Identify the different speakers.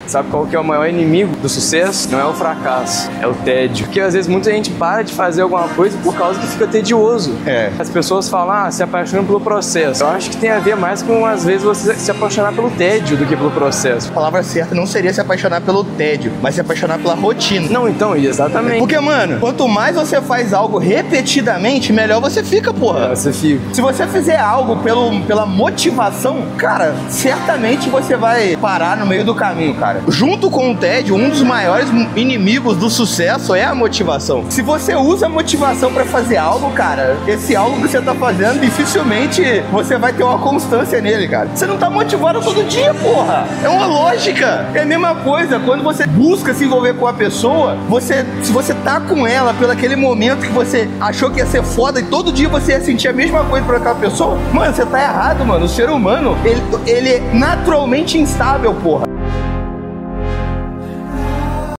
Speaker 1: Sabe qual que é o maior inimigo do sucesso? Não é o fracasso, é o tédio. Porque às vezes muita gente para de fazer alguma coisa por causa que fica tedioso. As pessoas falam, se apaixonam pelo processo. Eu acho que tem a ver mais com, às vezes, você se apaixonar pelo tédio do que pelo processo.
Speaker 2: A palavra certa não seria se apaixonar pelo tédio, mas se apaixonar pela rotina.
Speaker 1: Não, então, exatamente.
Speaker 2: Porque, mano, quanto mais você faz algo repetidamente, melhor você fica, porra.
Speaker 1: Você fica.
Speaker 2: Se você fizer algo pela motivação, cara, certamente você vai parar no meio do caminho, cara. Junto com o tédio, um dos maiores inimigos do sucesso é a motivação. Se você usa a motivação pra fazer algo, cara, esse algo que você tá fazendo, dificilmente você vai ter uma constância nele, cara. Você não tá motivado todo dia, porra. É uma lógica. É a mesma coisa, quando você busca se envolver com a pessoa, se você tá com ela pelo aquele momento que você achou que ia ser foda e todo dia você ia sentir a mesma coisa por aquela pessoa, mano, você tá errado, mano. O ser humano, ele é naturalmente instável, porra.